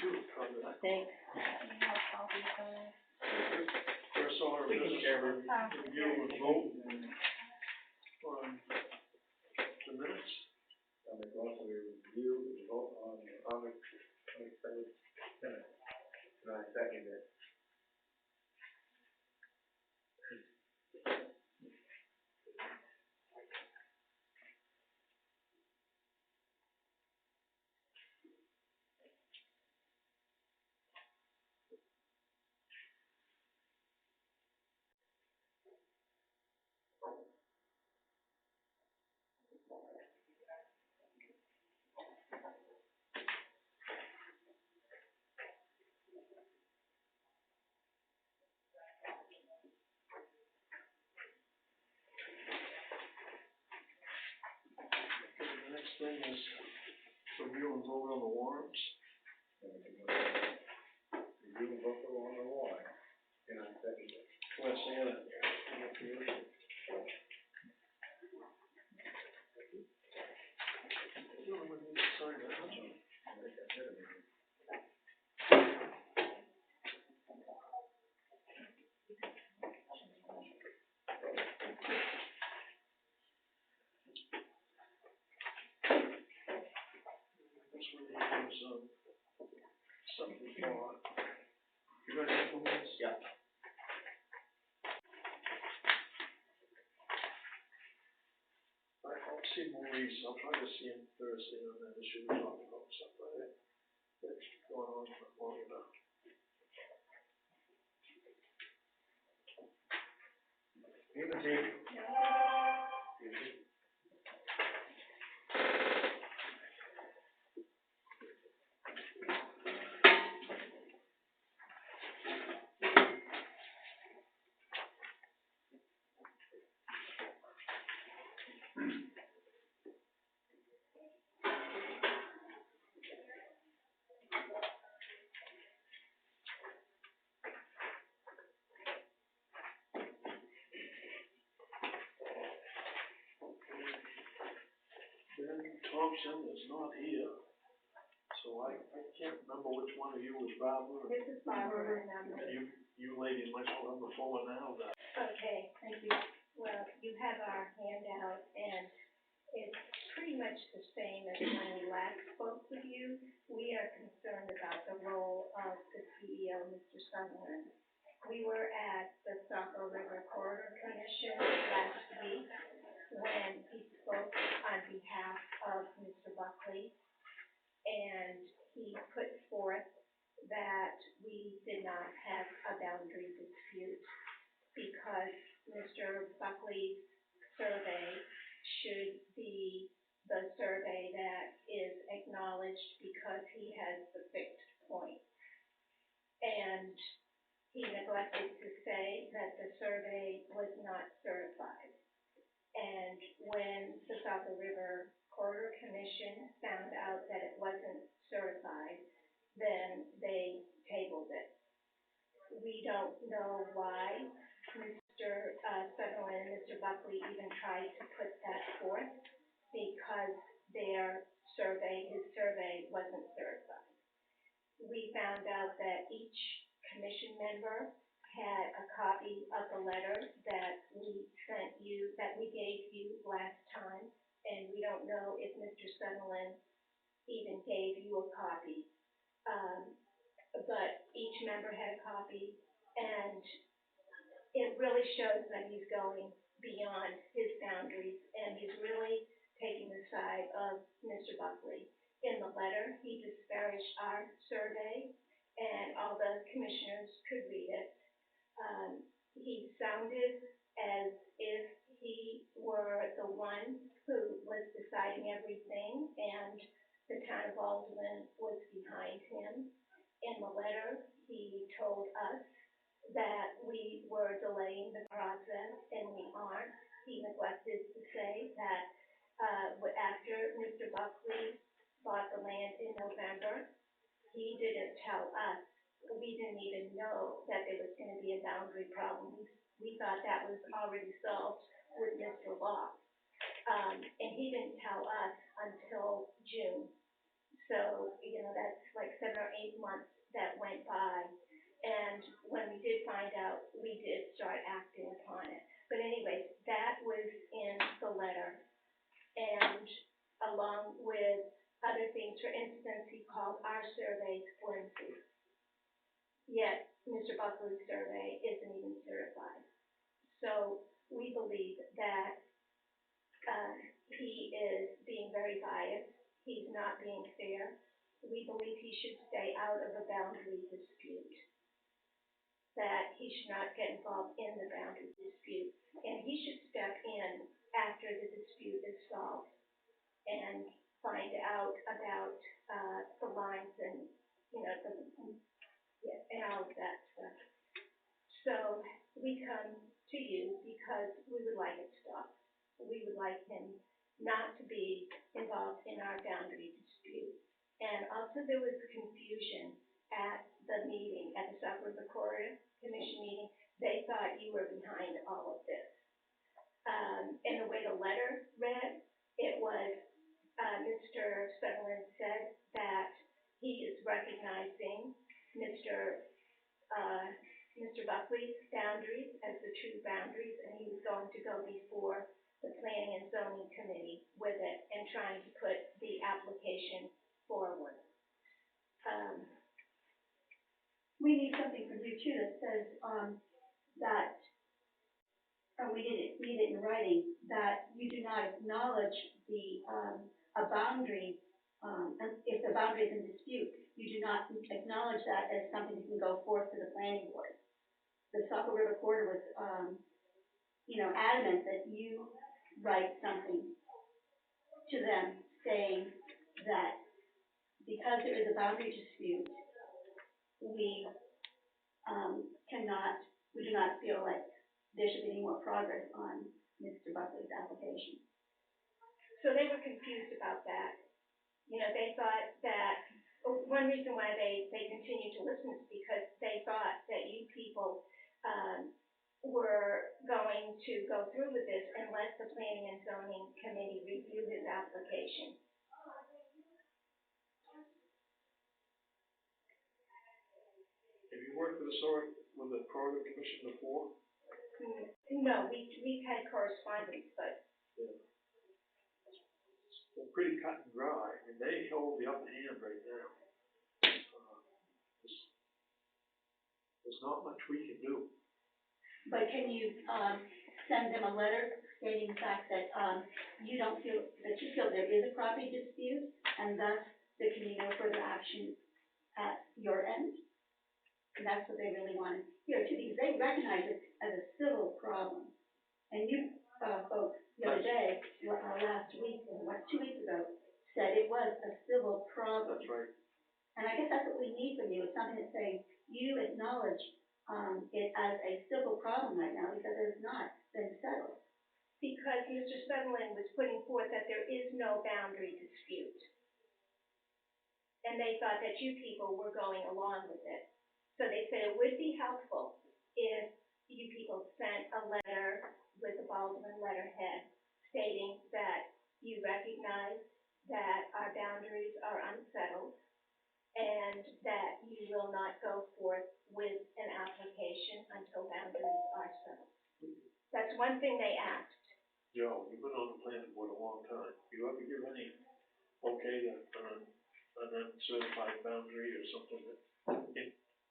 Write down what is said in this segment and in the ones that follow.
too, probably. Thanks. First order of business, review and vote on the minutes. I'll make a motion to review and vote on the August 27th minutes. And I second it. The next thing is review and vote on the warrants. Review and vote on the warrant. And I second it. Class Anna, commission. Sign that, huh? This one here is, something for, you got any comments? Yeah. I'll see Maurice, I'll try to see him Thursday on that issue we're talking about, something like that. That's going on for long enough. Even take. Ben Thompson is not here, so I can't remember which one of you was Barbara. This is Barbara, and You ladies might as well have the phone now, that. okay, thank you. Well, you have our handout, and it's pretty much the same as when we last spoke with you. We are concerned about the role of the CEO, Mr. Sutherland. We were at the Saco River Corridor Commission last week when he spoke on behalf of Mr. Buckley, and he put forth that we did not have a boundary dispute because Mr. Buckley's survey should be the survey that is acknowledged because he has the fixed point. And he neglected to say that the survey was not certified. And when the Saco River Corridor Commission found out that it wasn't certified, then they tabled it. We don't know why Mr. Sutherland and Mr. Buckley even tried to put that forth because his survey wasn't certified. We found out that each commission member had a copy of the letter that we sent you, that we gave you last time, and we don't know if Mr. Sutherland even gave you a copy. But each member had a copy, and it really shows that he's going beyond his boundaries, and he's really taking the side of Mr. Buckley. In the letter, he disparaged our survey, and all the commissioners could read it. He sounded as if he were the one who was deciding everything, and the town of Alderman was behind him. In the letter, he told us that we were delaying the process, and we aren't. He neglected to say that after Mr. Buckley bought the land in November, he didn't tell us. We didn't even know that there was going to be a boundary problem. We thought that was already solved with Mr. Law. And he didn't tell us until June. So, that's like 7 or 8 months yet Mr. Buckley's survey isn't even certified. So we believe that, he is being very biased, he's not being fair. We believe he should stay out of the boundary dispute, that he should not get involved in the boundary dispute, and he should step in after the dispute is solved and find out about, the lines and, and all of that stuff. So we come to you because we would like it stopped. We would like him not to be involved in our boundary dispute. And also there was confusion at the meeting, at the South River Corridor Commission meeting. They thought you were behind all of this. And the way the letter read, it was, Mr. Sutherland said that he is recognizing Mr. Buckley's boundaries as the true boundaries, and he was going to go before the Planning and Zoning Committee with it and trying to put the application forward. We need something from you too that says, that, or we need it in writing, that you do not acknowledge the, a boundary, and if the boundary is in dispute, you do not acknowledge that as something that can go forth to the planning board. The Saco River Corridor was, adamant that you write something to them saying that because there is a boundary dispute, we do not feel like there should be any more progress on Mr. Buckley's application. So they were confused about that. They thought that, one reason why they continued to listen is because they thought that you people, were going to go through with this unless the Planning and Zoning Committee reviewed his application. Have you worked with the Corridor Commission before? No, we've had correspondence, but. Yeah. They're pretty cut and dry, and they hold the upper hand right now. There's not much we can do. But can you, send them a letter stating the fact that, you feel there is a property dispute, and thus there can be no further action at your end? And that's what they really wanted here too, because they recognize it as a civil problem. And you, folks, the other day, last week, or 2 weeks ago, said it was a civil problem. That's right. And I guess that's what we need from you, is something that's saying, you acknowledge, it as a civil problem right now, because it has not been settled. Because Mr. Sutherland was putting forth that there is no boundary dispute. And they thought that you people were going along with it. So they said it would be helpful if you people sent a letter with the Baldwin letterhead stating that you recognize that our boundaries are unsettled and that you will not go forth with an application until boundaries are settled. That's one thing they asked. Joe, you've been on the planning board a long time. You ever give any okay to an uncertified boundary or something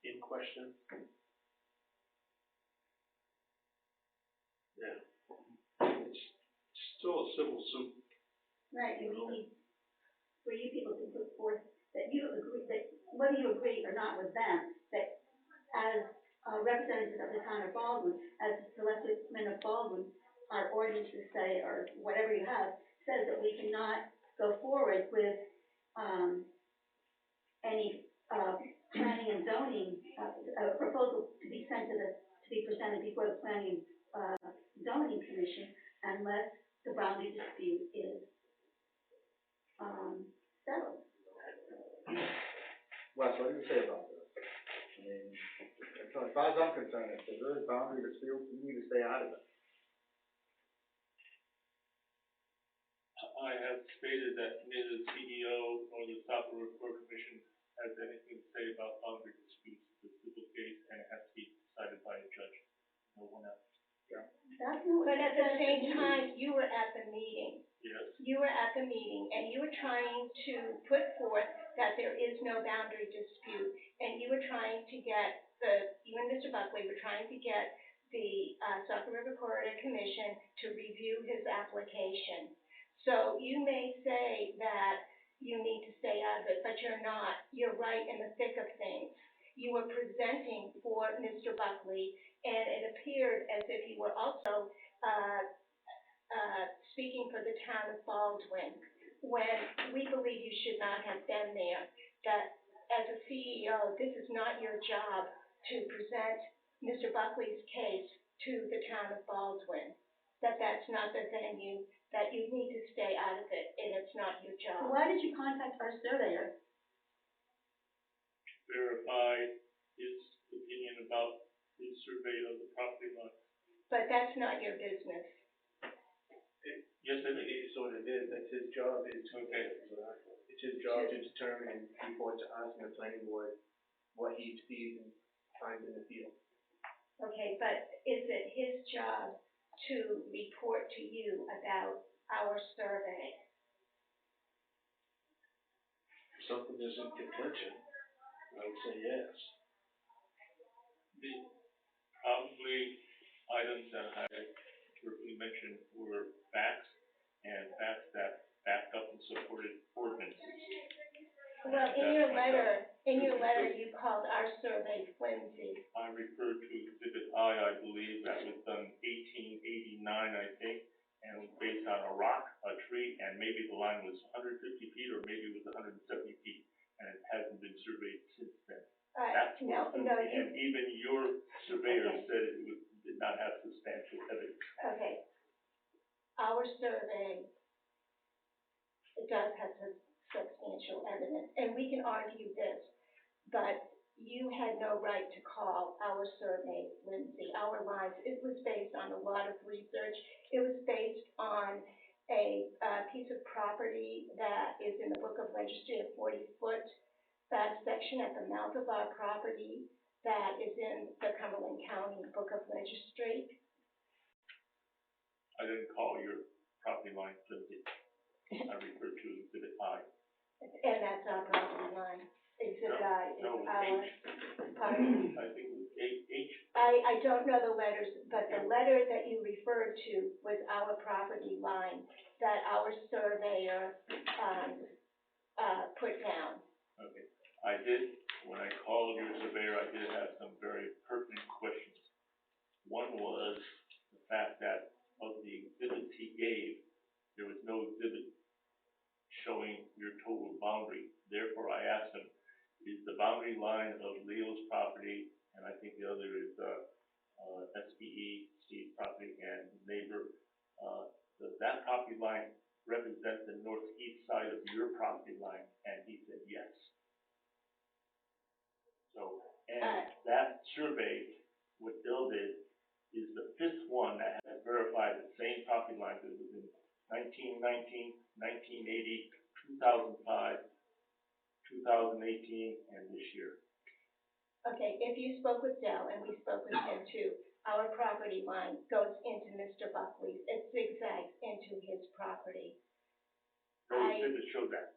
in question? Yeah. It's still a civil suit. Right, and we need for you people to put forth that you agree, that whether you agree or not with them, that as representatives of the town of Baldwin, as selectmen of Baldwin, our ordinances say, or whatever you have, says that we cannot go forward with any planning and zoning proposal to be presented before the Planning and Zoning Commission unless the boundary dispute is settled. Wes, what do you say about this? I mean, as far as I'm concerned, if there is boundary dispute, you need to stay out of it. I have stated that neither the CEO or the South River Corridor Commission has anything to say about boundary disputes. It's a civil case and it has to be decided by a judge, no one else. Yeah. That's not But at the same time, you were at the meeting. Yes. You were at the meeting and you were trying to put forth that there is no boundary dispute, and you were trying to get you and Mr. Buckley were trying to get the, Saco River Corridor Commission to review his application. So you may say that you need to stay out of it, but you're not. You're right in the thick of things. You were presenting for Mr. Buckley, and it appeared as if you were also, speaking for the town of Baldwin, when we believe you should not have been there. That as a CEO, this is not your job to present Mr. Buckley's case to the town of Baldwin. That's not the venue, that you need to stay out of it, and it's not your So job. why did you contact our surveyor? Verify his opinion about his survey of the property line. But that's not your business. Yes, it is. It's what it is, that's his job, it's his job to determine and report to us and the planning board what he sees and finds in the field. Okay, but is it his job to report to you about our survey? If something is in contention, I would say yes. The probably items that I briefly mentioned were facts, and facts that backed up and supported ordinances. Well, in your letter, you called our survey flimsy. I referred to Exhibit I believe, that was done 1889, I think, and was based on a rock, a tree, and maybe the line was 150 feet, or maybe it was 170 feet, and it hasn't been surveyed since then. That's No, and even your surveyor said it did not have substantial evidence. okay. Our survey, it does have substantial evidence, and we can argue this, but you had no right to call our survey flimsy. Our lines, it was based on a lot of research. It was based on a piece of property that is in the Book of Registry, a 40-foot section at the mouth of our property that is in the Cumberland County Book of Registry. I didn't call your property line flimsy. I referred to Exhibit I. And that's our property line. Exhibit I is No, our, H. pardon? I think it was H. I don't know the letters, but the letter that you referred to was our property line that our surveyor, put down. Okay. When I called your surveyor, I did have some very pertinent questions. One was the fact that of the exhibits he gave, there was no exhibit showing your total boundary. Therefore, I asked him, is the boundary line of Leo's property, and I think the other is, SPE, Steve's property, and neighbor, does that property line represent the northeast side of your property line? And he said yes. So, and that survey, what Bill did, is the fifth one that has verified the same property lines. It was in 1919, 1980, 2005, 2018, and this year. Okay, if you spoke with Dell, and we spoke with him too, our property line goes into Mr. Buckley's. It zigzags into his property. No exhibit showed that.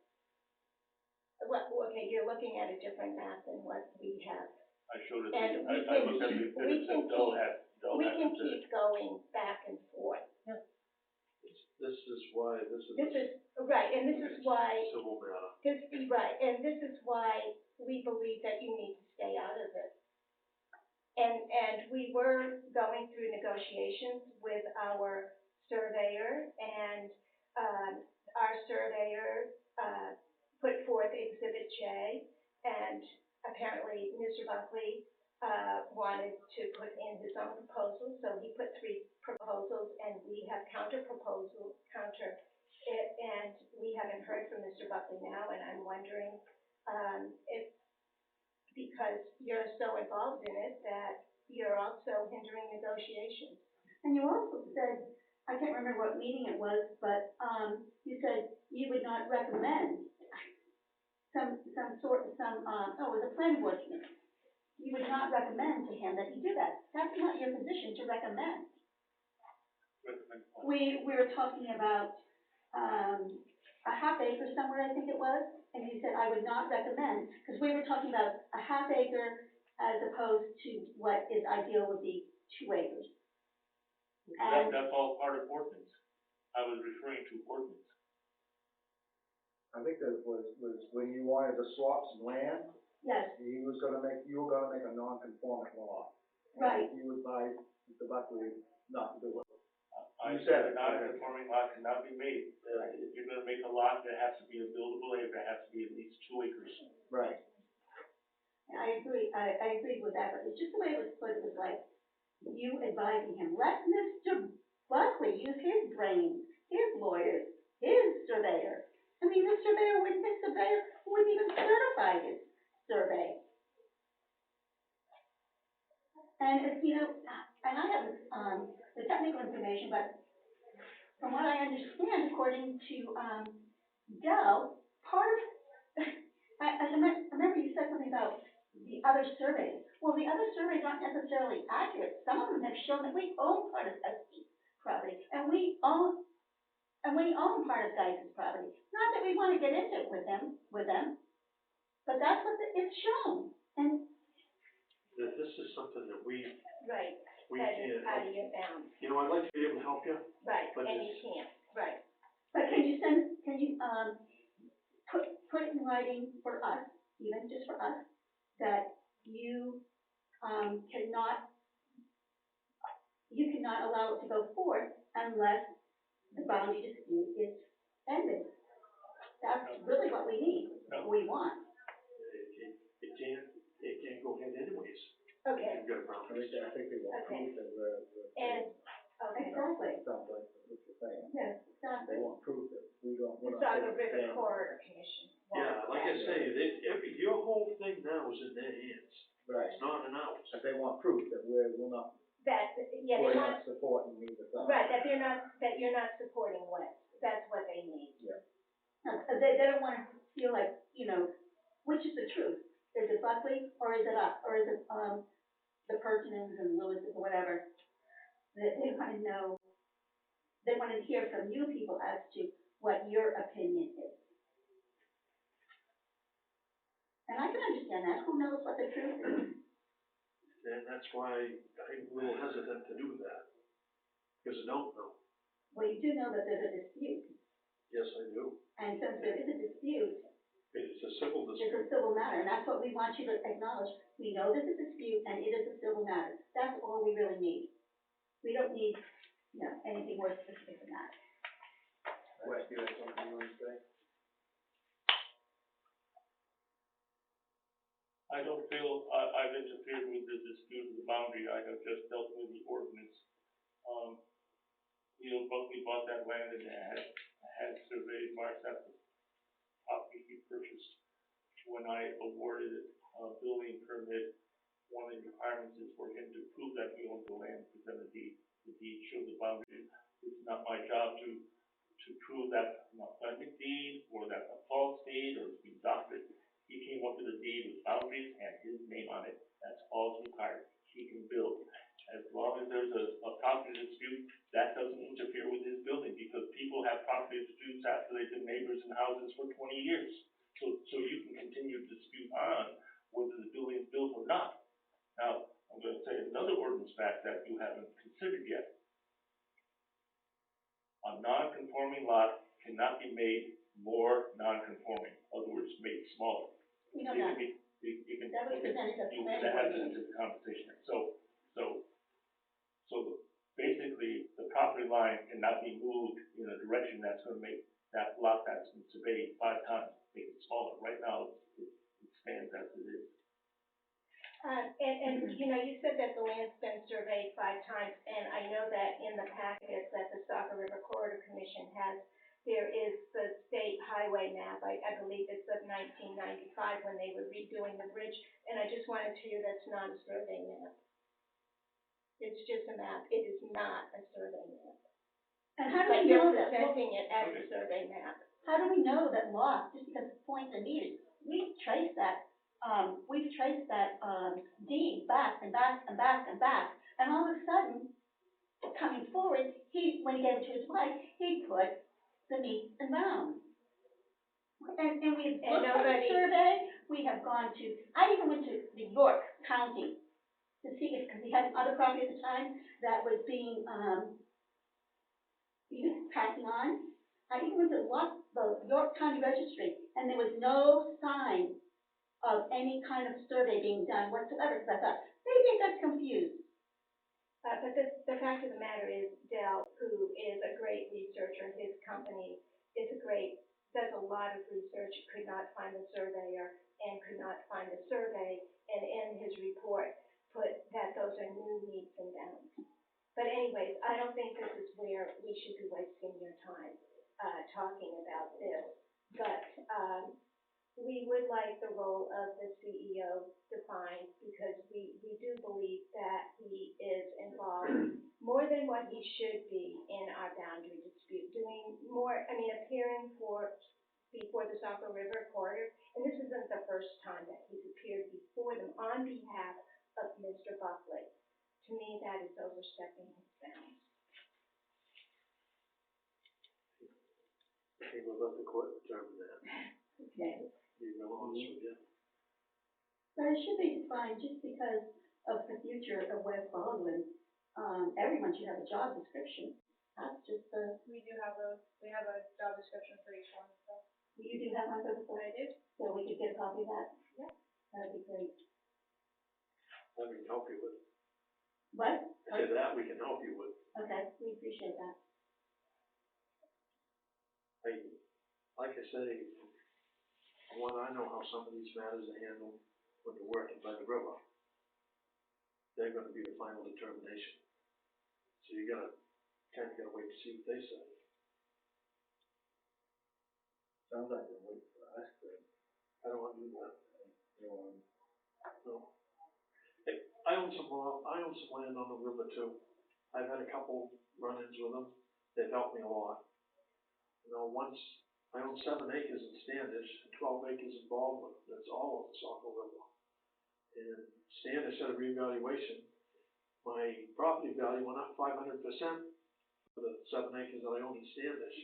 Well, okay, you're looking at a different map than what we have. I showed it. And I looked at the exhibits that Bill had. We can keep going back and forth. This is why, this is. This is, right, and this is why, Civil matter. right, and this is why we believe that you need to stay out of it. And we were going through negotiations with our surveyor, and, our surveyor, put forth Exhibit J, and apparently Mr. Buckley, wanted to put in his own proposal, so he put 3 proposals, and we have counter it, and we haven't heard from Mr. Buckley now, and I'm wondering, if, because you're so involved in it, that you're also hindering negotiations. And you also said, I can't remember what meeting it was, but, you said you would not recommend it was a planning board meeting. You would not recommend to him that he do that. That's not your position to recommend. We were talking about, a half acre somewhere, I think it was, and you said I would not recommend, because we were talking about a half acre as opposed to what is ideal would be 2 acres. And, That's all part of ordinance. I was referring to ordinance. I think that was when you wanted to swap some land, yes, you were gonna make a non-conforming law. right, You advised Mr. Buckley not to do it. I You said said a it. non-conforming lot cannot be made. If you're gonna make a lot, there has to be a buildable area, there has to be at least 2 acres. Right. I agree with that, but it's just the way it was put, it was like, you advising him, let Mr. Buckley use his brains, his lawyers, his surveyor. I mean, his surveyor wouldn't even certify his survey. And it's, you know, and I haven't, the technical information, but from what I understand, according to, Dell, part of, I remember you said something about the other surveys. Well, the other surveys aren't necessarily accurate. Some of them have shown that we own part of Estes property, and we own part of Dyson's property. Not that we want to get into it with them, but that's what it's shown. And That this is something that we Right, that is can't, out of your bounds, you know, I'd like to be able to help you, right, But and you it's- can't, right. but can you put it in writing for us, even just for us, that you cannot allow it to go forth unless the boundary dispute is ended. That's really what we need, No. we want. it can't go ahead anyways. Okay, You've got a boundary. I think they want Okay. proof that we're. and, okay, Exactly, Sounds like what you're saying. yes, They exactly. want proof that we're the not Saga taking River down. Corridor Commission. Yeah, like I say, your whole thing now is in their hands, Right. it's not in ours. But they want proof that we're not, That, yeah, we're they want, not supporting either side. right, that you're not supporting West, that's what they need. No, they don't wanna feel like, you know, which is the truth? Is it Buckley, or is it us, or is it, the Perkinens and Lewises, or whatever? They wanna know, they wanna hear from you people as to what your opinion is. And I can understand that, who knows what the truth is? And that's why I'm a little hesitant to do that, because I don't know. Well, you do know that there's a dispute, Yes, I do. and since there is a dispute, It's a civil it's dispute. a civil matter, and that's what we want you to acknowledge. We know there's a dispute, and it is a civil matter. That's all we really need. We don't need, you know, anything more specific than that. Wes, you have something you want to say? I don't feel, I've interfered with the dispute of the boundary, I have just dealt with the ordinance. Neil Buckley bought that land and had surveyed, marked out the property he purchased. When I awarded it a building permit, one of the requirements is for him to prove that he owns the land, present a deed. The deed showed the boundary. It's not my job to prove that's an authentic deed, or that's a false deed, or it's been doctored. He came up with a deed with boundaries and his name on it. That's all it's required. He can build. As long as there's a property dispute, that doesn't interfere with his building, because people have property disputes after they've been neighbors in houses for 20 years. So you can continue to dispute on whether the building is built or not. Now, I'm gonna say another ordinance fact that you haven't considered yet. A non-conforming lot cannot be made more non-conforming, in other words, made smaller. We know It that. can be, you can. That was presented at the You planning can board have it meeting. into the conversation. So basically, the property line cannot be moved in a direction that's gonna make that lot that's been surveyed 5 times, make it smaller. Right now, it stands as it is. And, you know, you said that the land's been surveyed 5 times, and I know that in the packet that the Saco River Corridor Commission has, there is the state highway map, I believe it's of 1995 when they were redoing the bridge, and I just wanted to tell you that's not a survey map. It's just a map, it is not a survey map. And how do But we you're know that? presenting it as a survey map. How do we know that lost, just because points are needed? We've traced that deed back and back and back and back, and all of a sudden, coming forward, when he gave it to his wife, he put the meets and bounds. And we've And looked at the nobody- survey, we have gone to, I even went to New York county to see if, because he had other property at the time that was being, he was passing on. I even went to the York County Registry, and there was no sign of any kind of survey being done whatsoever, because I thought, maybe I got confused. But the fact of the matter is, Dell, who is a great researcher, his company does a lot of research, could not find the surveyor and could not find the survey, and in his report put that those are new leaps and bounds. But anyways, I don't think this is where we should be wasting your time, talking about this. But, we would like the role of the CEO defined, because we do believe that he is involved more than what he should be in our boundary dispute, doing more, appearing before the Saco River Corridor, and this isn't the first time that he's appeared before them on behalf of Mr. Buckley. To me, that is overstepping his bounds. I think we'll let the court determine that. Okay. Be real honest with you. But it should be defined just because of the future of West Baldwin. Everyone should have a job description. That's just We have a job description for each one, so. you do have one for the I do. So we could get a copy of that? Yeah. That'd be great. That we can help you with. What? I said that we can help you with. Okay, we appreciate that. Like I say, from what I know how some of these matters are handled when they're working by the river, they're gonna be the final determination. So you gotta wait to see what they say. Sounds like they're waiting for us to, I don't wanna do that. you know, No. Hey, I own some land on the river too. I've had a couple run-ins with them. They've helped me a lot. You know, once, I own 7 acres in Standish and 12 acres in Baldwin. That's all on the Saco River. And Standish had a reevaluation. My property value went up 500% for the 7 acres that I own in Standish.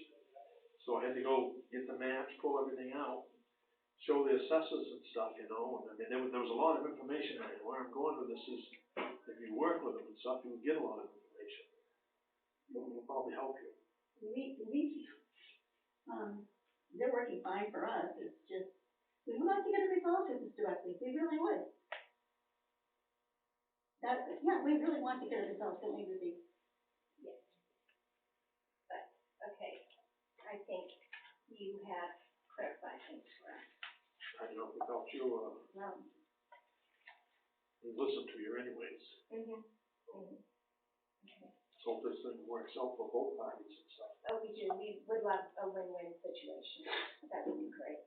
So I had to go get the maps, pull everything out, show the assessors and stuff, you know. And there was a lot of information there. Where I'm going with this is, if you work with them and stuff, you will get a lot of information. It will probably help you. They're working fine for us. It's just, we would like to get a result with this directly. We really would. We really want to get a result, don't we, Ruby? Yes. But, okay, I think you have clarified things for us. I don't know if it helps you or listen to you anyways. Mm-hmm. Mm-hmm. Okay. So hope this thing works out for both parties and stuff. Oh, we do. We would love a win-win situation. That would be great.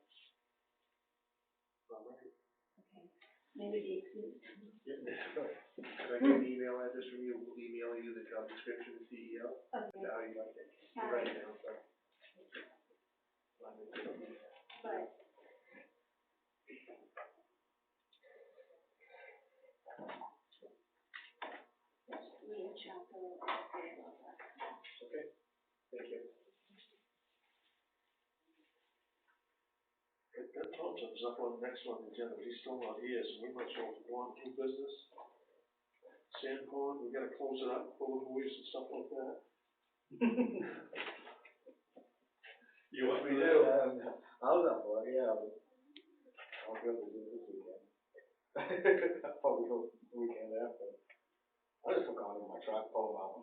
All right. Okay. Maybe the excuse. Can I get an email address from you? We'll email you the job description of CEO. Okay. Is that how you like it? All Write right. it down, sorry. But Leah Chaco, Okay, thank you. Ben Thompson's up on the next one, the agenda, but he's still not here, so we might as well go on through business. Sand pond, we gotta close it up, full of buoys and stuff like that. You want me to do? I was up for it, yeah. I'll be able to do it this weekend. Probably go the weekend after. I just forgot in my truck, pull them out.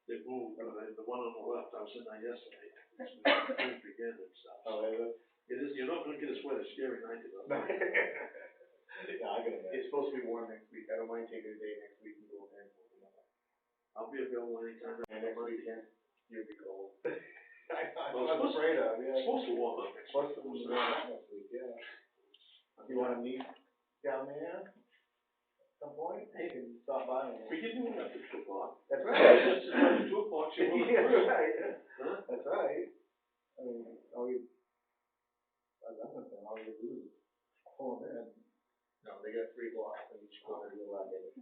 They moved, the one on the left, I was in there yesterday, it's moved again and stuff. Oh, is it? It is, you're not gonna get as wet as scary night ago. Yeah, I gotta It's supposed to be warm next week. I don't mind taking a day next week and go there. I'll be available anytime. And next weekend, you'll be cold. I was afraid of, yeah. It's supposed to warm up next Supposed to be warm up next week, yeah. You wanna meet down there at some point? You can stop by and. We can do it after 2 o'clock. That's right. Just after 2 o'clock, she will. That's right. Huh? That's right. I mean, all you do is pull them in. No, they got 3 blocks on each corner. You'll let it.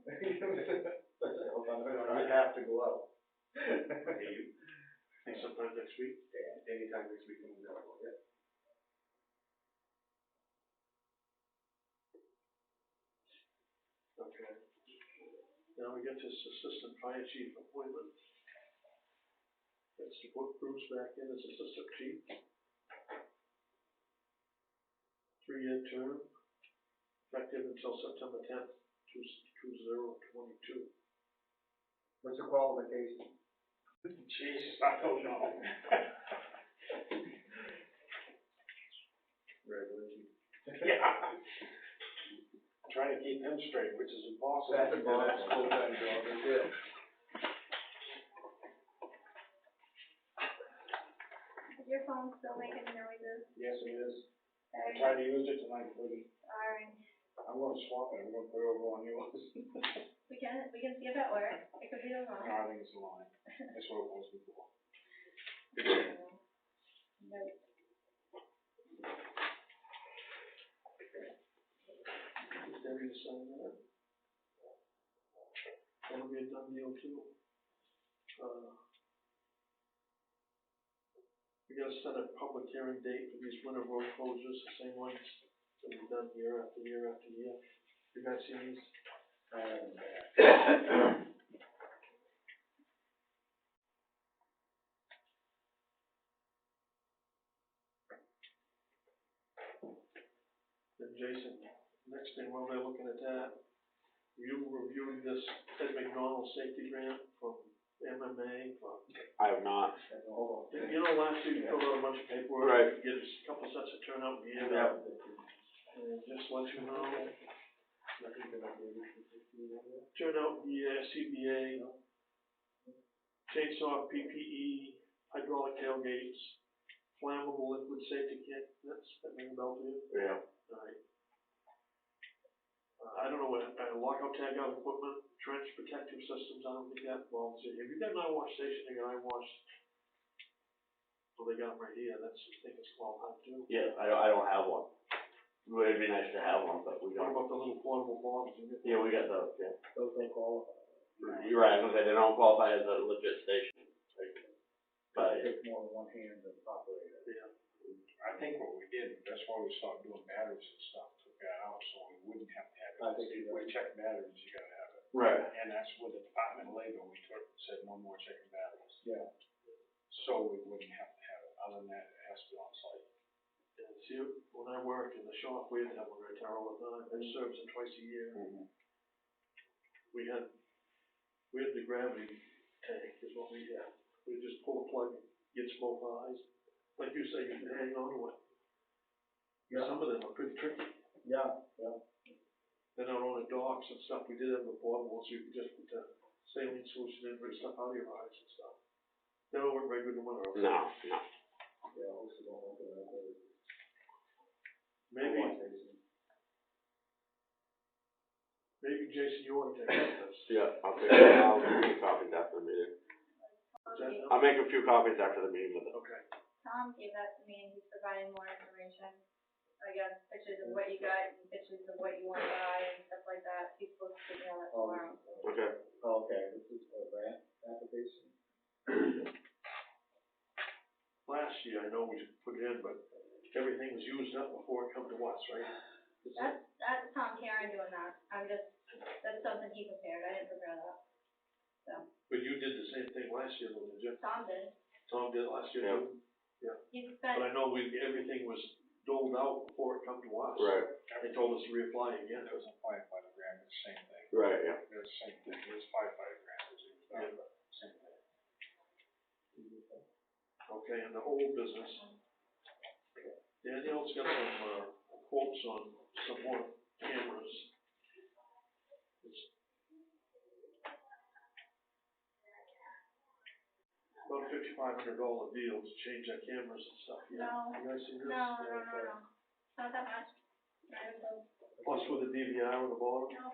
I have to go out. Okay, you think sometime next week? Yeah, anytime next week I'm available, yeah. Now we get this assistant fire chief appointment. That's to put Bruce back in as assistant chief. 3-year term, effective until September 10th, 2022. What's the qualification? Jeez, I don't know. Congratulations. Yeah. Trying to keep him straight, which is impossible. That's impossible. Full-time job, that's it. Is your phone still making noises? Yes, it is. I Sorry. tried to use it tonight, couldn't. Sorry. I'm gonna swap it, I'm gonna put it over on yours. We can see if it works. It could be the No, wrong. I think it's the line. That's what it was before. Nope. Debbie to sign that. That'll be a done deal too. We gotta set a public hearing date for these winter road closures, the same ones that we've done year after year after year. You guys see these? Then Jason, next thing while they're looking at that, you reviewed this Ed McDonald safety grant from MMA from, I have not. you know, last year you filled out a bunch of paperwork. Right. Get a couple sets of turnout gear. Yep. And just let you know, turnout gear, CBA, chainsaw, PPE, hydraulic tailgates, flammable liquid safety kit, that ring a bell to you? Yeah. Alright. I don't know what, lockout tagout equipment, trench protective systems, I don't think that involves it. Have you got an eye wash station? They got eye wash. Well, they got them right here, I think it's called hot too. Yeah, I don't have one. It'd be nice to have one, but we What don't. about the little portable bottles? Yeah, we got those, yeah. Those don't qualify. You're right, I was gonna say, they don't qualify as a legit station. But, It takes more than one hand to operate it. Yeah. I think what we did, that's why we started doing batteries and stuff, took that out, so we wouldn't have to have it. I think you're We check batteries, you gotta have it. right, And that's with the Department of Labor, we said no more checking batteries. Yeah. So we wouldn't have to have it, other than that, it has to be on site. And see, when I worked in the shop, we had to have one right there all the time, it serves it twice a year. Mhm. We had the gravity tank is what we had. We just pull a plug, gets both eyes. Like you say, you can hang on to it. Yeah. Some of them are pretty tricky. Yeah, yeah. They're not on the docks and stuff. We did have the portable, so you could just put the saline solution in, bring stuff out of your eyes and stuff. They don't work very good in the winter. no. Yeah, also don't look at that. Maybe Jason, you want to take this? Yeah, I'll make a few copies after the meeting. Is I'll make a few copies after the meeting with it. Okay. Tom gave that to me and he's providing more information. I guess pictures of what you got and pictures of what you want to buy and stuff like that. He's supposed to get me all that tomorrow. Okay. Okay, this is a grant application? Last year, I know we put it in, but everything was used up before it come to us, right? That's Tom Karen doing that. That's something he prepared. I didn't prepare that. But you did the same thing last year, though, did you? Tom did. Tom did last year, Yeah. too? He But spent, I know everything was doled out before it come to us. Right, They told us to reapply again. It was a firefighter grant, it's the same thing. right, yeah. It was the same thing, it was firefighter grant, it was same thing. Okay, and the old business. Danielle's got some, quotes on some more cameras. It's about $5,500 deal to change our cameras and stuff, yeah. No. You guys see this? no. Not that much. Not even close. Plus with the DVR on the bottom? No.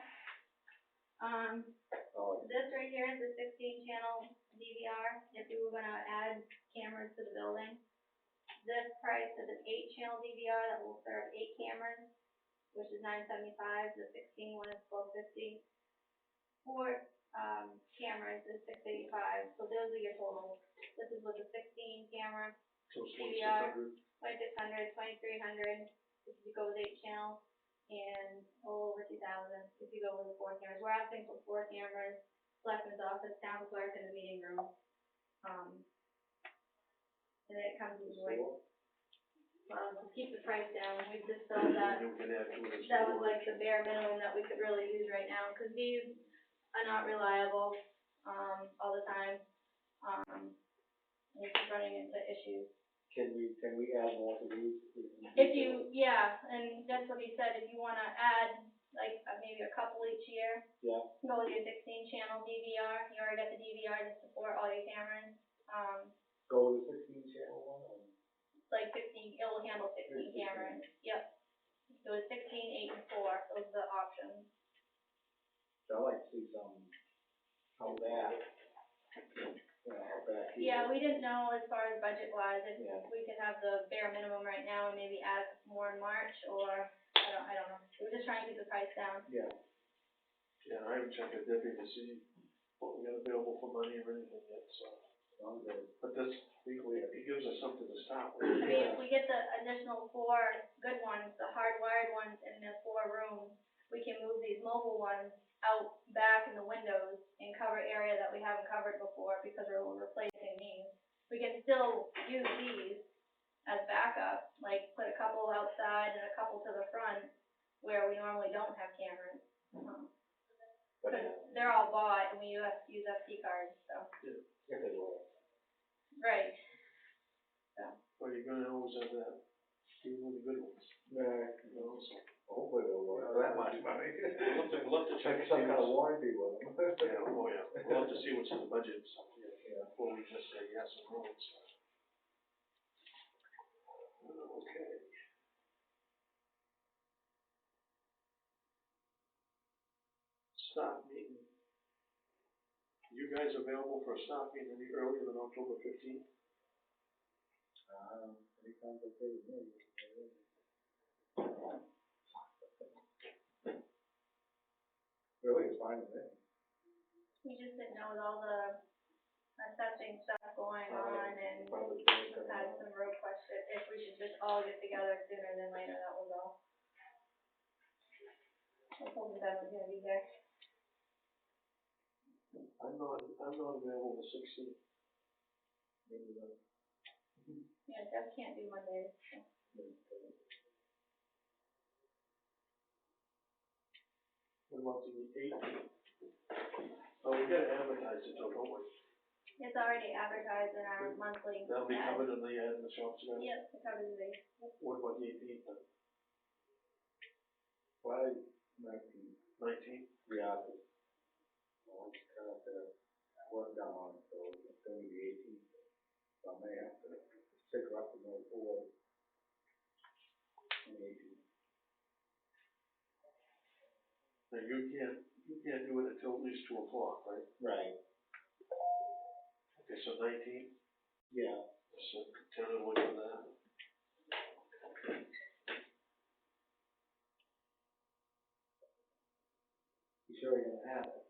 Oh, This right here is a 16-channel DVR, if you were gonna add cameras to the building. This price is an 8-channel DVR that will serve 8 cameras, which is $975, the 16 one is $1250. 4 cameras is $685, so those are your totals. This is with the 16 camera, So it's DVR. 2,600. 2600, 2300, if you go with 8 channels, and over $2,000 $50,000 if you go with the 4 cameras. We're asking for 4 cameras, selectmen's office, town clerk, and the meeting room. And then it comes usually, to keep the price down, we just felt that You can add to it as that well. was like the bare minimum that we could really use right now, because these are not reliable, all the time. We keep running into issues. Can we add more to these? If you, yeah, and that's what he said, if you wanna add, like, maybe a couple each year, Yeah, go with your 16-channel DVR, you already got the DVR to support all your cameras. go with the 16 channel one, or? Like 15, it will handle 16 cameras, yep. So it's 16, 8, and 4, those are the options. I'd like to see some, how back. How back. Yeah, we didn't know as far as budget-wise, if Yeah. we could have the bare minimum right now and maybe add more in March, or, I don't know. We're just trying to keep the price down. Yeah. Yeah, I haven't checked with Debbie to see what we got available for money or anything yet, so. But this, it gives us something to start with. I mean, if we get the additional 4 good ones, the hardwired ones in the 4 rooms, we can move these mobile ones out back in the windows and cover area that we haven't covered before because we're replacing these. We can still use these as backup, like put a couple outside and a couple to the front where we normally don't have cameras. Because they're all bought and we use SD cards, so. If they will. Right. Well, you're gonna always have that, even with the good ones, Yeah, you know, so. hopefully they'll work that much money. We'll have to check. Check some kind of warranty with them. Yeah, oh yeah, we'll have to see what's in the budget and stuff, Yeah. before we just say yes or no and stuff. Okay. Staff meeting. You guys available for a staff meeting any earlier than October 15th? Anytime they say to me. Really, it's fine with me. We just didn't know with all the assessing stuff going on and Probably had some road question, if we should just all get together sooner than later, that was all. I told you that was gonna be there. I'm not available the 16th. Yeah, Jeff can't do Mondays, so. What about the 18th? Oh, we gotta advertise it though, don't we? It's already advertised in our monthly. That'll be ad. covered in the ad in the shops, yeah? Yep, it covers the base. What about the 18th then? Why, 19? 19th? Yeah, well, it's kind of work down on it, so it's gonna be the 18th. So I may have to stick her up to no 4. On the 18th. Now, you can't do it until at least 2 o'clock, right? Right. Okay, so 19th, Yeah. so tentatively for that. You sure you're gonna have it?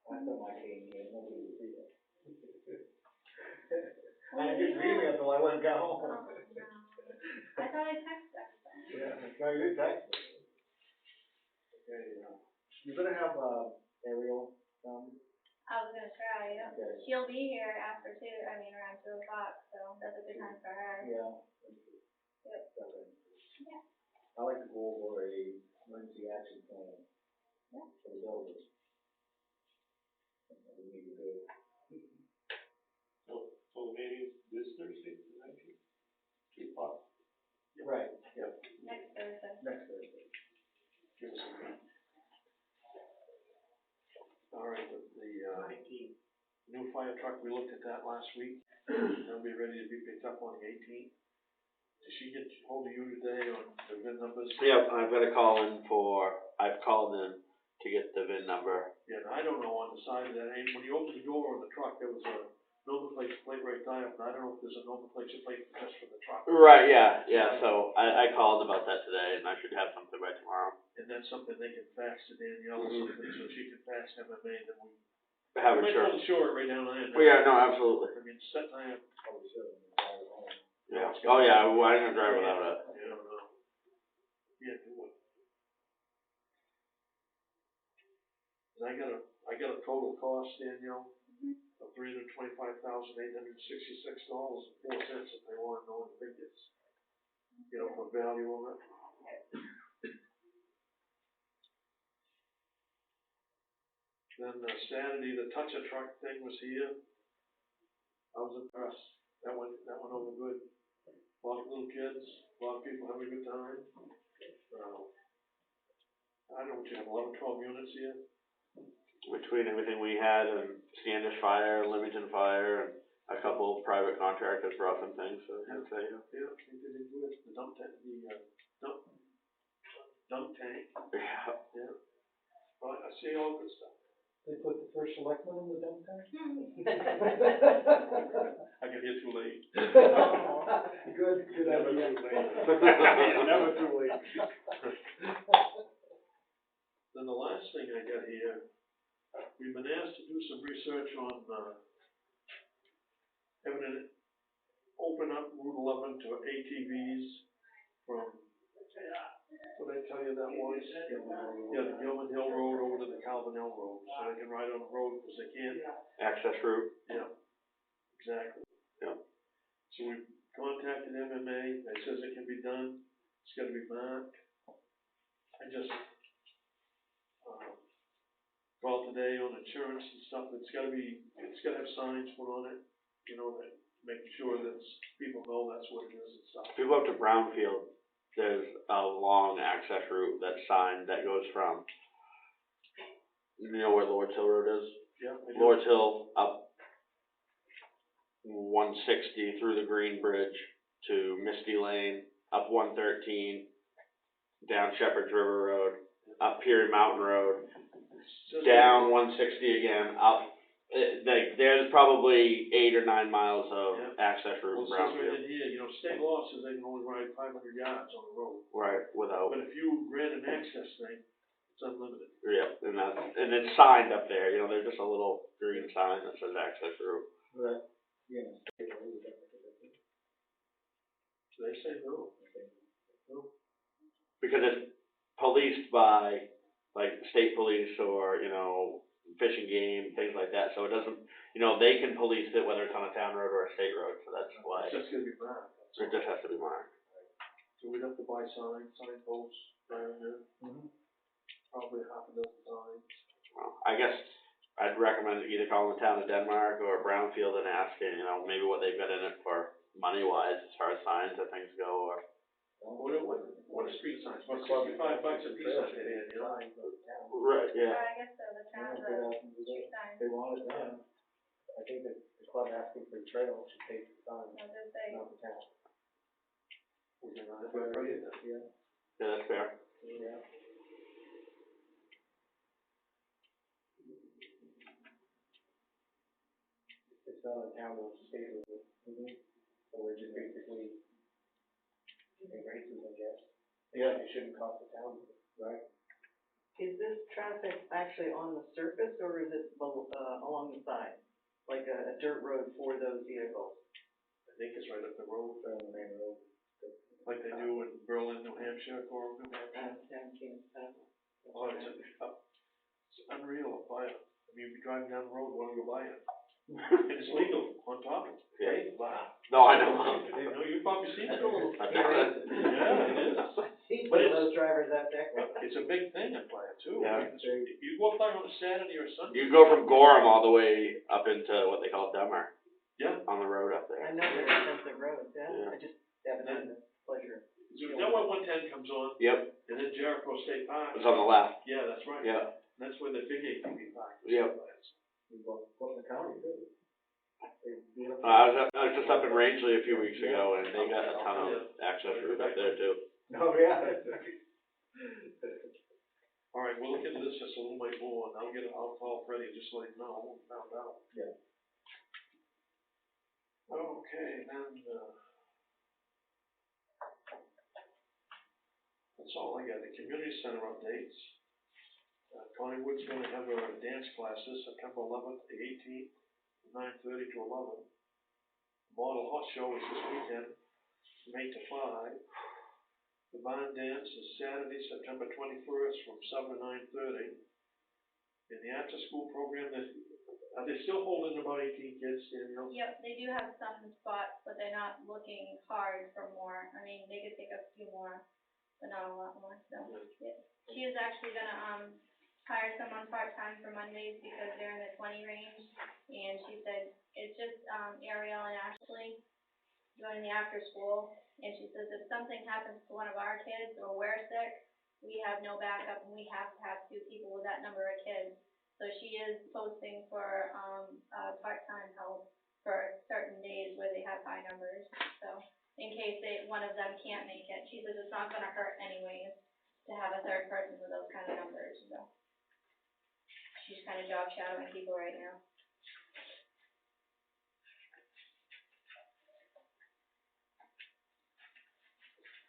Last time I came here, nobody would see it. I didn't get your email till I went and got home. Oh, no. I thought I texted that. Yeah, no, you did text me. Okay, You're gonna have, Ariel, I was gonna try, yeah. Okay. She'll be here after around 2 o'clock, so that's a good time for her. yeah. Yep. Okay. Yeah. I like to go over a emergency action plan. Yeah. For the building. We need to do. So the meeting this Thursday, the 19th? 2 o'clock? Right, yeah, Next Thursday. next Thursday. give us a minute. All right, the, 19th. new fire truck, we looked at that last week. That'll be ready to be picked up on the 18th. Did she get hold of you today on the VIN numbers? Yep, I've got a call in I've called in to get the VIN number. Yeah, and I don't know on the side of that, and when you open the door on the truck, there was a number plate right there, but I don't know if there's a number plate just for the truck. Right, yeah, so I called about that today, and I should have something by tomorrow. And that's something they can fax to Danielle or something, so she can fax MMA, then we. Have We it might sure. hold short right down there. Well, yeah, no, absolutely. I mean, set time. Probably should. Yeah. Oh, yeah, well, I'm gonna drive without it. Yeah, I don't know. Yeah, do it. I got a total cost, Danielle, of $325,866.04 if they wanna know the figures. You know, the value of it. Then Saturday, the toucher truck thing was here. I was impressed. That went over good. A lot of little kids, a lot of people having a good time. I don't know what you have, 11, 12 units here. Between everything we had and Standish Fire, Leamington Fire, and a couple private contractors brought some things, so I'd say, Yeah, they did good. The dump tank, dump tank, yeah. yeah. Well, I see all good stuff. They put the first selectman in the dump tank? I got here too late. Good Never idea. too late. Never too late. Then the last thing I got here, we've been asked to do some research on, having it open up Route 11 to ATVs from, what did I tell you that was? Yeah, the Gilman Hill Road over to the Calvin Hill Road, so they can ride on the road, because they can't. Access route. Yeah, exactly. Yeah. So we contacted MMA, they says it can be done, it's gotta be marked. I just, called today on insurance and stuff, it's gotta have signs put on it, you know, that, making sure that people know that's what it is and stuff. If you go up to Brownfield, there's a long access route that's signed that goes from, you know where Lord's Hill Road is? Yeah. I do. Lord's Hill up 160 through the Green Bridge to Misty Lane, up 113, down Shepherd's River Road, up Peary Mountain Road, down 160 again, up. There's probably 8 or 9 miles of access route in Well, it says right Brownfield. in here, you know, state law says they can only ride 500 yards on the road. Right, without. But if you grant an access thing, it's unlimited. Yeah, and it's signed up there, you know, there's just a little green sign that says access route. Right, yeah. They say no. No. Because it's policed by, like, state police or, you know, fish and game, things like that, so it doesn't, you know, they can police it whether it's on a town road or a state road, so that's why. It's just gonna be marked. It just has to be marked. So we'd have to buy signposts, right here. Probably half a dozen signs. Well, I guess I'd recommend either calling the town of Denmark or Brownfield and asking, you know, maybe what they've got in it for money-wise as far as signs and things go, or. What are street signs? About $65 a piece I paid, you know? Right, yeah. I guess so, the town, the street sign, They want it done. I think that the club asking for the trail should pay for the sign, no, just say, not the town. Yeah. Yeah, that's fair. Yeah. It's not a town or state road. So we're just basically giving races, I guess. Yeah. It shouldn't cost the town, right? Is this traffic actually on the surface, or is it along the side? Like a dirt road for those vehicles? I think it's right up the road, On the main road. like they do in Berlin, New Hampshire, or New Hampshire. Oh, it's unreal up by it. I mean, you'd be driving down the road, want to go by it. And it's legal on top of it. Yeah. Wow. No, I know. You know, you've probably seen it. That's a little I've scary. done it. Yeah, it is. See But some of it's- those drivers out there. It's a big thing up by it too. Yeah. I mean, you go up by on a Saturday or Sunday. You go from Gorham all the way up into what they call Denmark, Yeah. on the road up there. I know they're expensive roads, Yeah. yeah, I just haven't had the pleasure. So is that why 110 comes on? Yep, And then Jericho State Park. it's on the left. Yeah, that's right. Yeah. That's where the big ATV park is. Yep. We go up in the county too. I was just up in Rangeley a few weeks ago, and they got a ton of access route up there too. Oh, yeah. All right, we'll look into this just a little bit more, and I'll call Freddie and just let him know what we found out. Yeah. Okay, then, that's all I got. The community center updates. Connie Wood's gonna have her dance classes September 11th to 18th, 9:30 to 11. Model Hot Show is this weekend, from 8 to 5. The barn dance is Saturday, September 21st, from 7 to 9:30. In the after-school program, are they still holding about 18 kids, Danielle? Yep, they do have some spots, but they're not looking hard for more. I mean, they could take a few more, but not a lot more, so, yeah. She is actually gonna, hire someone part-time for Mondays because they're in the 20 range. And she said, it's just, Ariel and Ashley doing the after-school. And she says, if something happens to one of our kids or we're sick, we have no backup and we have to have 2 people with that number of kids. So she is posting for, part-time help for certain days where they have high numbers. So in case one of them can't make it, she says it's not gonna hurt anyways to have a third person with those kind of numbers, so. She's kind of job shadowing people right now.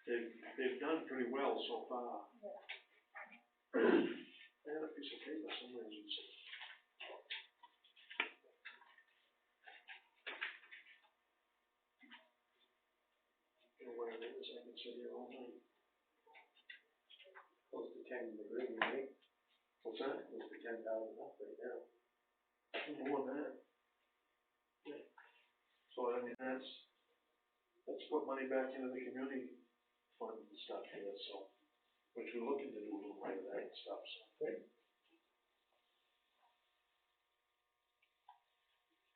They've done pretty well so far. Yeah. I had a piece of paper somewhere. I don't know where it is, I can sit here all night. Close to 10 in the green, right? What's that? Close to 10,000 up right now. More than that. Yeah. So, I mean, that's put money back into the community fund and stuff here, so, which we're looking to do a little bit of that and stuff, so. Great.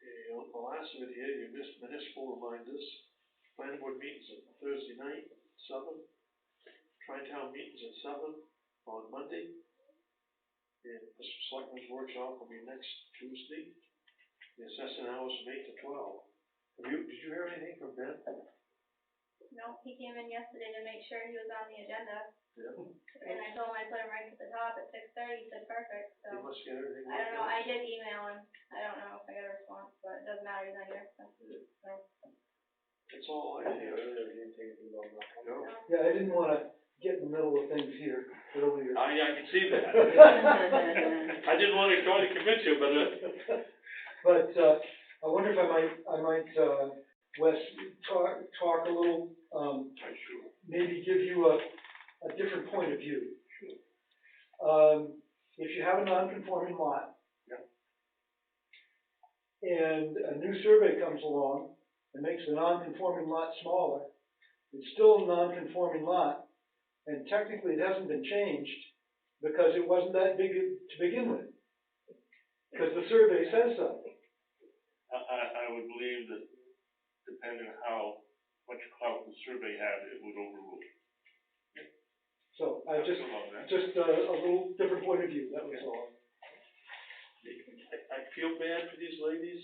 And the last of it here, you missed municipal reminders. Planning board meetings at Thursday night, 7. Tri-town meetings at 7 on Monday. And the selectmen's workshop will be next Tuesday. The assessing hours from 8 to 12. Did you hear anything from Ben? No, he came in yesterday to make sure he was on the agenda. Yeah. And I told him I'd put him right at the top at 6:30, he said perfect, He so. must get everything. I don't know, I did email him, I don't know if I got a response, but it doesn't matter, he's not here, so. That's all I Yeah, hear. I really didn't take anything on that. No. Yeah, I didn't wanna get in the middle of things here earlier. I can see that. I didn't want to try to convince you, but, But, I wonder if I might, Wes, talk a little, maybe give you a different point of view. If you have a non-conforming lot. Yeah. And a new survey comes along and makes the non-conforming lot smaller, it's still a non-conforming lot, and technically it hasn't been changed because it wasn't that big to begin with. Because the survey says so. I would believe that depending on how much clout the survey had, it would overrule. So I just a little different point of view, that was all. I feel bad for these ladies,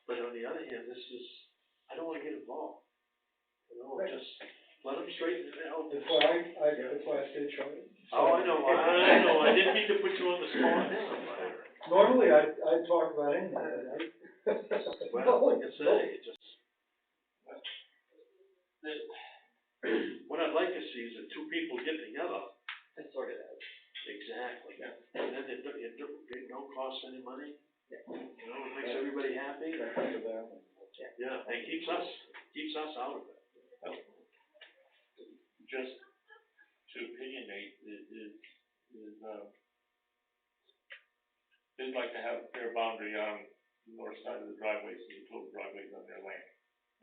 but on the other hand, I don't want to get involved. You know, Right. just let them straighten it out. That's why I stayed short. Oh, I know, I didn't mean to put you on the spot. Normally, I'd talk about anything. Well, like I say, it just. What I'd like to see is that 2 people get together. And sort it out. Exactly. Yeah. And then it don't cost any money. Yeah. You know, it makes everybody happy. Yeah, and keeps us out of it. Just to opinionate they'd like to have a fair boundary on the north side of the driveway, so the total driveway's on their land.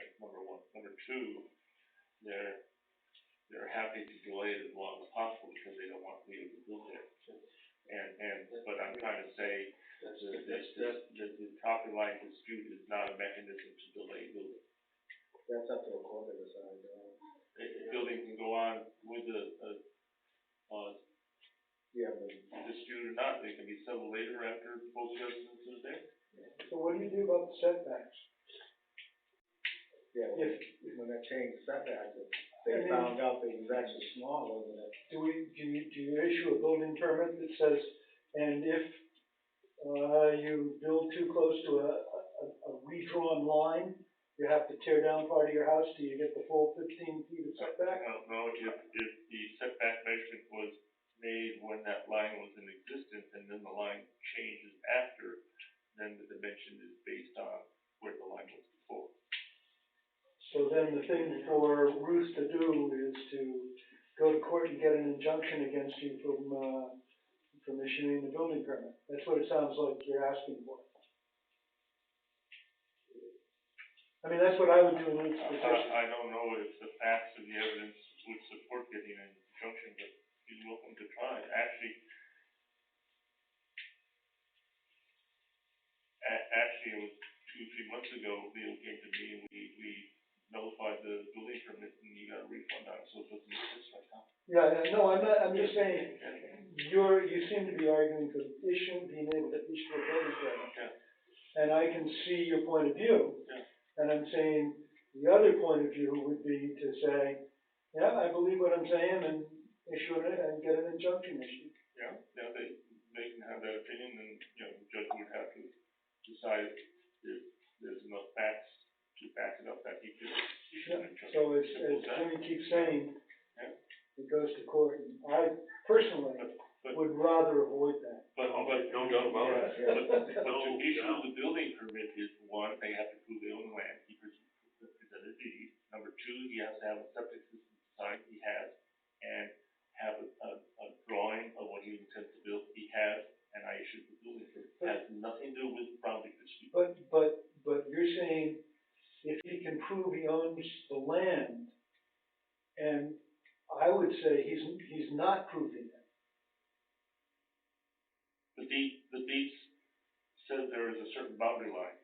That's number 1. Number 2, they're happy to delay it as long as possible because they don't want people to build there. But I'm trying to say that the property line dispute is not a mechanism to delay building. That's up to the court to decide. Building can go on with dispute or not, they can be settled later after both residents are there. So what do you do about the setbacks? Yeah, when that changed setback, they found out that it was actually smaller than it. Do you issue a building permit that says, and if, you build too close to a redrawn line, you have to tear down part of your house till you get the full 15 feet of setback? No, if the setback measurement was made when that line was in existence and then the line changes after, then the dimension is based on where the line was before. So then the thing for Ruth to do is to go to court and get an injunction against you from from issuing the building permit. That's what it sounds like you're asking for. I mean, that's what I would do in Luke's position. I don't know if the facts and the evidence would support getting an injunction, but he's welcome to try. Actually, it was 2 or 3 months ago, Leo came to me and we notified the building permit and he got a refund on it, so it doesn't exist right now. Yeah, no, I'm not, I'm just saying, you seem to be arguing for being able to issue a building permit. Yeah. And I can see your point of view. Yeah. And I'm saying, the other point of view would be to say, yeah, I believe what I'm saying and issue it and get an injunction issued. Yeah, they can have that opinion and, the judge would have to decide if there's enough facts to back it up that he could issue an injunction. So as Jimmy keeps saying, Yeah. it goes to court. And I personally would rather avoid that. But No doubt about it. But to issue the building permit is one, they have to prove they own the land, he presented deed. Number two, he has to have a septic system design, he has, and have a drawing of what he intends to build, he has, and I issued the building permit. It has nothing to do with boundary dispute. But you're saying if he can prove he owns the land, and I would say he's not proving it. The deed says there is a certain boundary line,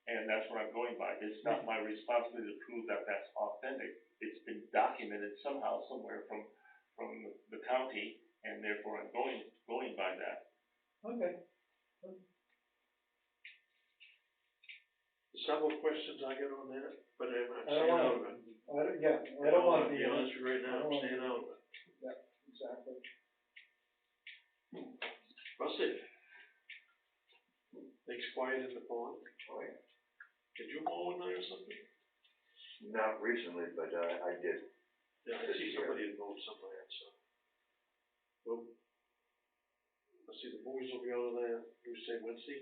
and that's what I'm going by. It's not my responsibility to prove that that's authentic. It's been documented somehow, somewhere from the county, and therefore I'm going by that. Okay. Several questions I got on that, but I'm I don't staying want out of it. I don't want to be be honest with you right now, I'm staying out of it. Yeah, exactly. Rusty? Things quiet in the pond? Oh, yeah. Did you mow in there or something? Not recently, but I did. Yeah, I see somebody had mowed somewhere, so. Well, let's see, the boys will be out of there, you say Wednesday?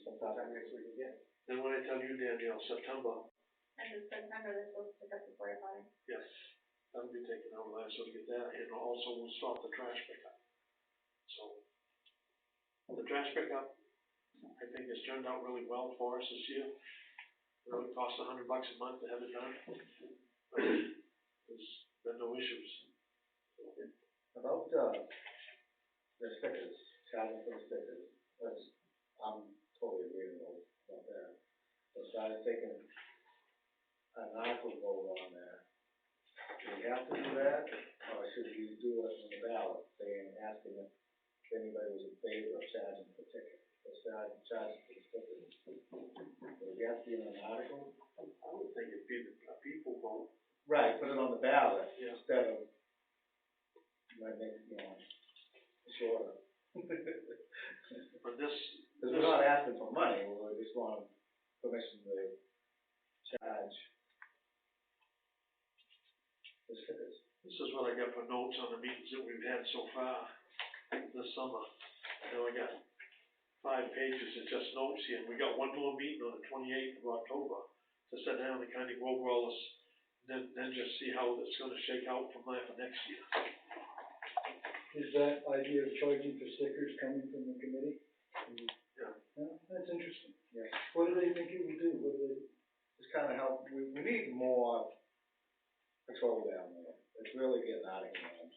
Sometime next week again. Then when I tell you, Danielle, September, End of September, they're supposed to pick up the porta potty. yes, that'll be taken over there, so to get that, and also we'll stop the trash pickup. So, the trash pickup, I think has turned out really well for us this year. You know, it costs $100 a month to have it done. There's been no issues. About, the stickers, charging for the stickers, I'm totally agreeable about that. So started taking an article vote on that. Do we have to do that, or should we do it on the ballot, saying, asking if anybody was in favor of charging for tickets, or charging for the stickers? Do we have to be in an article? I would think it'd be a people vote. Right, put it on the ballot, Yeah. instead of, might make, shorter. But this, Because we're not asking for money, we just want permission to charge the stickers. this is what I got for notes on the meetings that we've had so far this summer. Now I got 5 pages of just notes here. We got one more meeting on the 28th of October to sit down and kind of go over all this, then just see how it's gonna shake out from there for next year. Is that idea of charging for stickers coming from the committee? Yeah. Yeah, that's interesting. Yeah. What do they think it would do? What do they? Just kind of help, we need more patrol down there. It's really getting out of hand.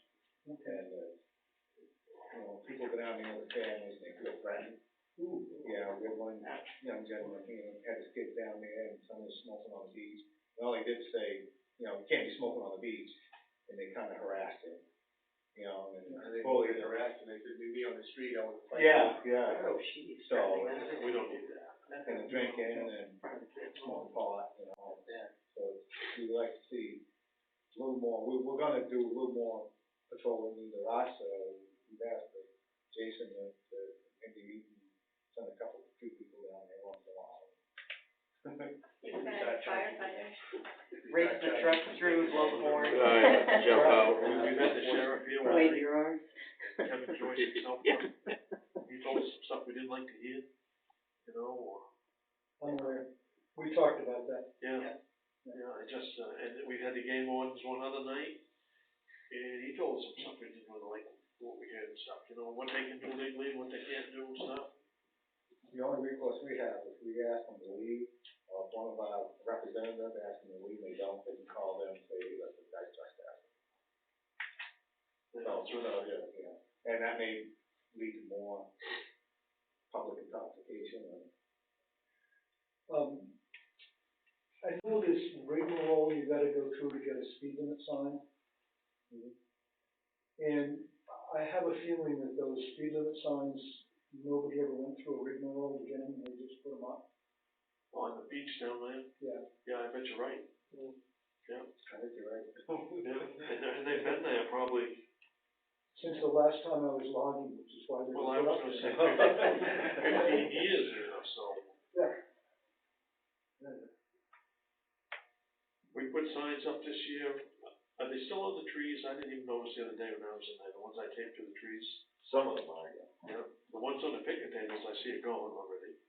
Okay. And, people go down there with families and they feel threatened. Ooh. Yeah, we had one young gentleman, had his kids down there and someone was smoking on the beach. And all he did was say, you can't be smoking on the beach. And they kind of harassed him, and They fully harassed, and they said, meet me on the street, I want to fight. Yeah. Oh, jeez. So, We don't need that. and drinking and smoking pot and all that. So we'd like to see a little more, we're gonna do a little more patrolling either us or we've asked Jason to maybe he can send a few people down there once in a while. You're gonna have firefighters. Race the truck through, blow the horn. Jump out. We've had the sheriff here, Wave your arms. Kevin Joyce himself, he told us some stuff we didn't like to hear, or. I'm aware. We talked about that. Yeah, I just, and we had the game wardens one other night, and he told us some stuff we didn't really like, what we heard. and stuff, you know, what they can do legally, what they can't do and stuff. The only recourse we have is we ask them to leave, or if one of our representatives asks them to leave, they don't, they can call them and say, hey, listen, guys, trespassing. Yeah, and that may lead to more public intoxication and. I know this rigmarole you gotta go through to get a speed limit sign. And I have a feeling that those speed limit signs, nobody ever went through a rigmarole to get them, they just put them up. On the beach down there? Yeah. Yeah, I bet you're right. Yeah. I think you're right. Yeah, and they've been there probably, Since the last time I was logging, which is why they're well, I put was up gonna there. say 15 years, you know, so. Yeah. We put signs up this year, are they still on the trees? I didn't even notice the other day when I was in there, the ones I taped to the trees. Some of them are, yeah. Yeah, the ones on the picnic tables, I see it going already.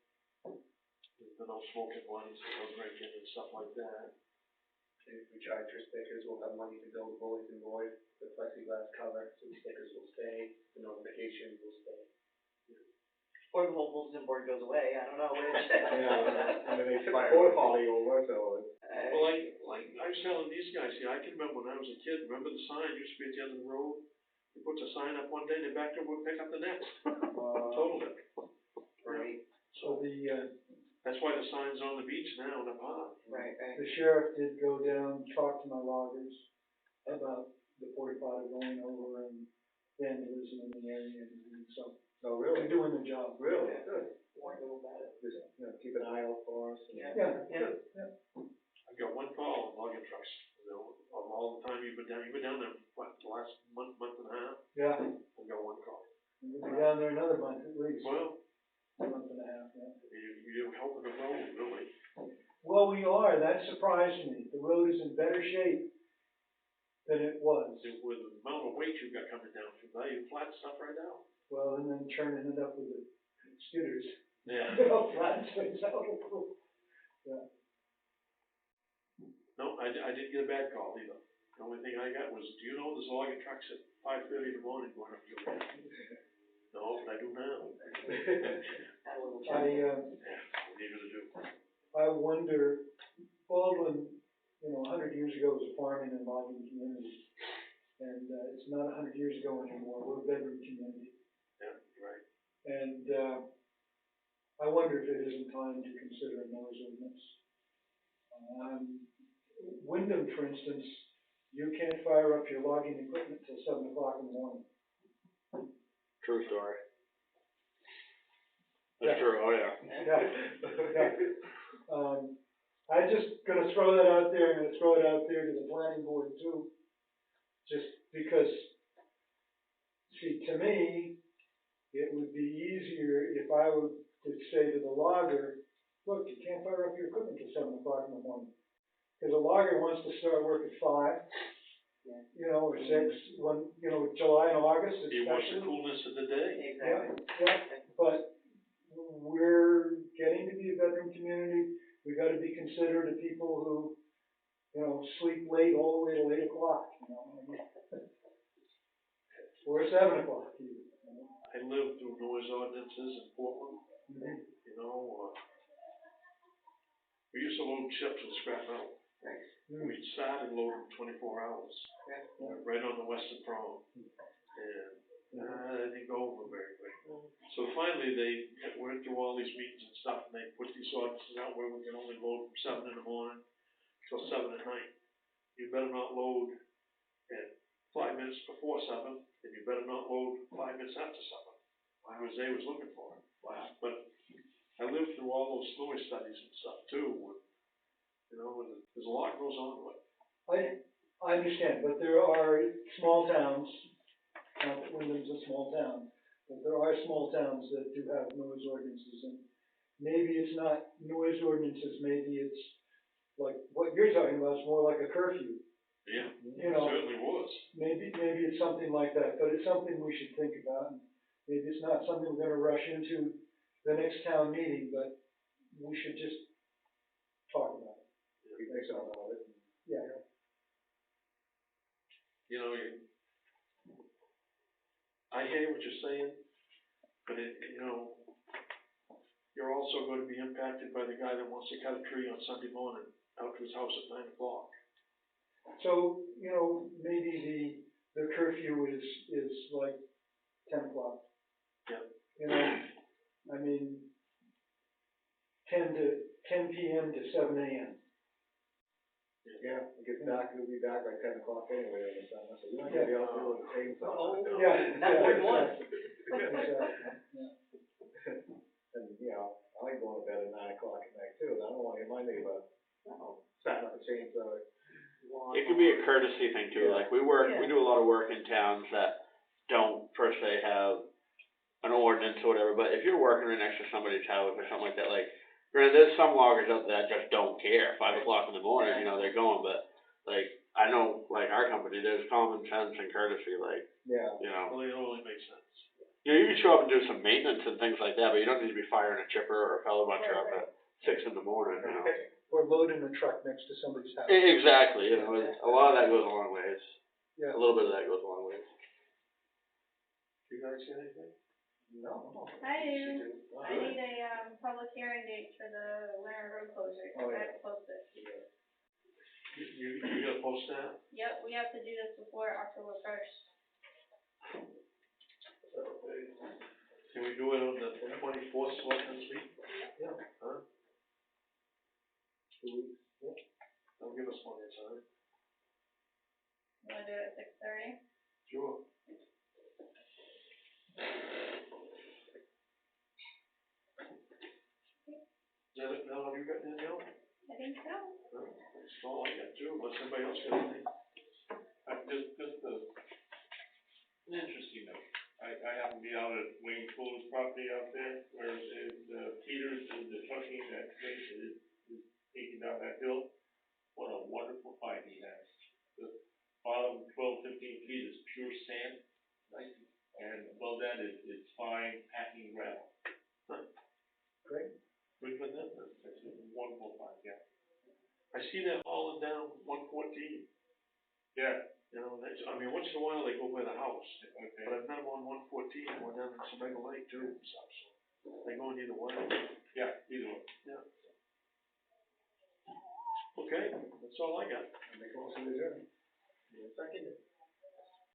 The no smoking ones, no drinking and stuff like that. If we charge for stickers, we'll have money to build bullies and void, the plexiglass cover, so the stickers will stay, the notifications will stay. Or the whole bulletin board goes away, I don't know which. Yeah, I mean, they took a porta potty over, so. Well, like I was telling these guys here, I can remember when I was a kid, remember the sign used to be at the end of the road? They put the sign up one day, they backed up and pick up the next. Totally. Right. So That's why the sign's on the beach now in the park. Right. the sheriff did go down, talk to my loggers about the porta potty going over and vandalism in the area and everything, so. Oh, really? They're doing the job. Really? Good. Warn them about it. Just, keep an eye out for us. Yeah. Yeah. I've got one call on logging trucks, you know, of all the time you've been down there, what, the last month and a half? Yeah. I've got one call. We'll be down there another month at least, Well, a month and a half, yeah. you're helping the road, really. Well, we are, that surprised me. The road is in better shape than it was. With the amount of weight you've got coming down through there, you flat stuff right now. Well, and then churning it up with the skidders. Yeah. They'll flatten things out. Yeah. No, I didn't get a bad call either. The only thing I got was, do you know there's logging trucks at 5:30 in the morning going up to the No, but I do now. I What are you gonna do? I wonder, Baldwin, 100 years ago was a farming and logging community. And it's not 100 years ago anymore. We're a bedroom community. Yeah, right. And I wonder if it isn't time to consider a noise ordinance. Wyndham, for instance, you can't fire up your logging equipment till 7 o'clock in the morning. True story. Yeah. That's true, oh yeah. Yeah. I'm just gonna throw that out there, I'm gonna throw it out there to the planning board too. Just because, see, to me, it would be easier if I would say to the logger, look, you can't fire up your equipment till 7 o'clock in the morning. Because a logger wants to start work at 5, or 6, when, July and August He wants the especially. coolness of the day. Exactly. Yeah, but we're getting to be a bedroom community. We gotta be considerate of people who, sleep late all the way till 8 o'clock, or 7 o'clock even. I lived through noise ordinances in Portland, Mm-hmm. We used to load chips and scrap metal. Mm. We'd start and load them 24 hours, right on the western front. And that didn't go over very quick. So finally, they went through all these meetings and stuff, and they put these ordinances out where we can only load from 7 in the morning till 7 at night. You better not load at 5 minutes before 7, and you better not load 5 minutes after 7. Because they was looking for it. Wow. But I lived through all those noise studies and stuff too. There's a lot goes on with it. I understand, but there are small towns, not that Wyndham's a small town, but there are small towns that do have noise ordinances, and maybe it's not noise ordinances, maybe it's like what you're talking about is more like a curfew. Yeah, it certainly was. Maybe it's something like that, but it's something we should think about. Maybe it's not something we're gonna rush into the next town meeting, but we should just talk about it. We think so about it. Yeah. I hear what you're saying, but it, you know, you're also gonna be impacted by the guy that wants to cut a tree on Sunday morning out to his house at 9 o'clock. So, you know, maybe the curfew is like 10 o'clock. Yep. You know, I mean, 10 PM to 7 AM. Yeah, it gets back, it'll be back by 10 o'clock anyway in the summer, so we don't gotta be out there with the chainsaw. Yeah, Not more than once. exactly. And, you know, I like going to bed at 9 o'clock at night too, and I don't wanna hear my neighbor starting up a chainsaw. It could be a courtesy thing too, like we do a lot of work in towns that don't per se have an ordinance or whatever, but if you're working right next to somebody's house or something like that, like, granted, there's some loggers out there that just don't care, 5 o'clock in the morning, you know, they're going, but, like, I know, like, our company, there's common sense and courtesy, like, Yeah. you know. Well, it only makes sense. You know, you can show up and do some maintenance and things like that, but you don't need to be firing a chipper or a fellow buncher up at 6 in the morning, you know. Or loading a truck next to somebody's house. Exactly, you know, a lot of that goes a long ways. Yeah. A little bit of that goes a long ways. You guys see anything? No. I do. I need a, public hearing date for the winter road closure. Oh, I yeah. have to post it. You gotta post that? Yep, we have to do this before October 1st. Can we do it on the 24th, Selectmen's week? Yeah. Huh? 2 weeks. That'll give us plenty of time. You wanna do it at 6:30? Sure. Is that it, now, have you got anything else? I think so. No, that's all I got too, unless somebody else got anything. Just an interesting note. I happen to be out at Wayne Fuller's property out there, where Peters and the trucking that is taking down that hill. What a wonderful find he has. The bottom 12, 15 feet is pure sand, right? And above that is fine packing gravel. Great. Good for them. That's a wonderful find, yeah. I see that hauling down 114. Yeah, You know, that's, I mean, once in a while they go by the house, okay. but I've met them on 114, going down to Sebago Lake too, so they go in either way. Yeah, either way. Yeah. Okay, that's all I got. Make a motion to adjourn. Second.